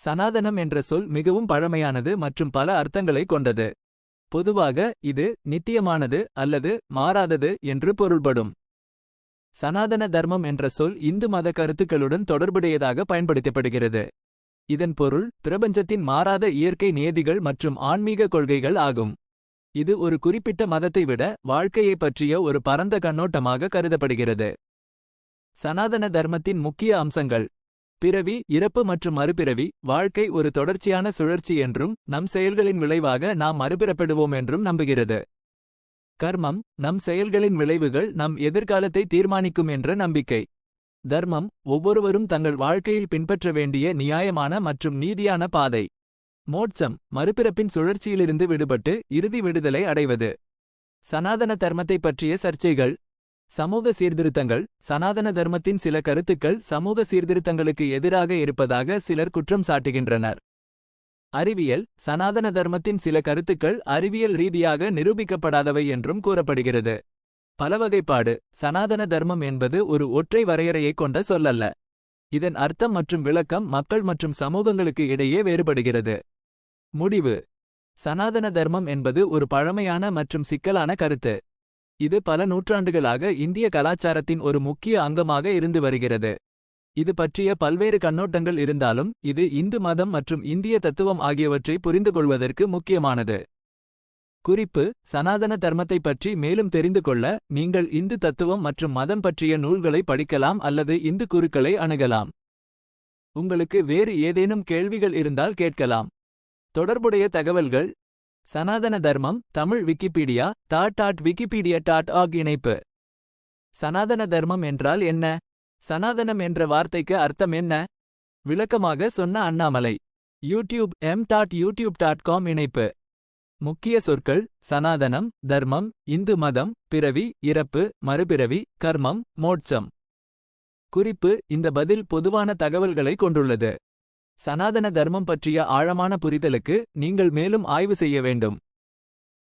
சனாதனம் என்ற சொல் மிகவும் பழமையானது மற்றும் பல அர்த்தங்களை கொண்டது. பொதுவாக இது நித்தியமானது அல்லது மாறாதது என்று பொருள்படும். சனாதன தர்மம் என்ற சொல் இந்து மத கருத்துக்களுடன் தொடர்புடையதாக பயன்படுத்தப்படுகிறது. இதன் பொருள் பிரபஞ்சத்தின் மாறாத இயற்கை நியதிகள் மற்றும் ஆன்மீக கொள்கைகள் ஆகும். இது ஒரு குறிப்பிட்ட மதத்தை விட வாழ்க்கையை பற்றிய ஒரு பரந்த கண்ணோட்டமாக கருதப்படுகிறது. சனாதன தர்மத்தின் முக்கிய அம்சங்கள்: பிறவி, இறப்பு மற்றும் மறுபிறவி. வாழ்க்கை ஒரு தொடர்ச்சியான சுழற்சி என்றும் நம் செயல்களின் விளைவாக நாம் மறுபிறப்படுவோம் என்றும் நம்புகிறது. கர்மம், நம் செயல்களின் விளைவுகள் நம் எதிர்காலத்தை தீர்மானிக்கும் என்ற நம்பிக்கை. தர்மம், ஒவ்வொருவரும் தங்கள் வாழ்க்கையில் பின்பற்ற வேண்டிய நியாயமான மற்றும் நீதியான பாதை. மோட்சம், மறுபிறப்பின் சுழற்சியிலிருந்து விடுபட்டு இறுதி விடுதலை அடைவது. சனாதன தர்மத்தை பற்றிய சர்ச்சைகள். சமூக சீர்திருத்தங்கள். சனாதன தர்மத்தின் சில கருத்துக்கள் சமூக சீர்திருத்தங்களுக்கு எதிராக இருப்பதாக சிலர் குற்றம் சாட்டுகின்றனர். அறிவியல். சனாதன தர்மத்தின் சில கருத்துக்கள் அறிவியல் ரீதியாக நிரூபிக்கப்படாதவை என்றும் கூறப்படுகிறது. பலவகைப்பாடு. சனாதன தர்மம் என்பது ஒரு ஒற்றை வரையறையைக் கொண்ட சொல்லல்ல. இதன் அர்த்தம் மற்றும் விளக்கம் மக்கள் மற்றும் சமூகங்களுக்கு இடையே வேறுபடுகிறது. முடிவு. சனாதன தர்மம் என்பது ஒரு பழமையான மற்றும் சிக்கலான கருத்து. இது பல நூற்றாண்டுகளாக இந்திய கலாச்சாரத்தின் ஒரு முக்கிய அங்கமாக இருந்து வருகிறது. இது பற்றிய பல்வேறு கண்ணோட்டங்கள் இருந்தாலும் இது இந்து மதம் மற்றும் இந்திய தத்துவம் ஆகியவற்றை புரிந்துகொள்வதற்கு முக்கியமானது. குறிப்பு: சனாதன தர்மத்தை பற்றி மேலும் தெரிந்து கொள்ள நீங்கள் இந்து தத்துவம் மற்றும் மதம் பற்றிய நூல்களை படிக்கலாம் அல்லது இந்து குருக்களை அணுகலாம். உங்களுக்கு வேறு ஏதேனும் கேள்விகள் இருந்தால் கேட்கலாம். தொடர்புடைய தகவல்கள். சனாதன தர்மம் தமிழ் விக்கிபீடியா .wikipedia.org இணைப்பு. சனாதன தர்மம் என்றால் என்ன? சனாதனம் என்ற வார்த்தைக்கு அர்த்தம் என்ன? விளக்கமாக சொன்ன அண்ணாமலை. யூடியூப் m.youtube.com இணைப்பு. முக்கிய சொற்கள்: சனாதனம், தர்மம், இந்து மதம், பிறவி, இறப்பு, மறுபிறவி, கர்மம், மோட்சம். குறிப்பு: இந்த பதில் பொதுவான தகவல்களை கொண்டுள்ளது. சனாதன தர்மம் பற்றிய ஆழமான புரிதலுக்கு நீங்கள் மேலும் ஆய்வு செய்ய வேண்டும்.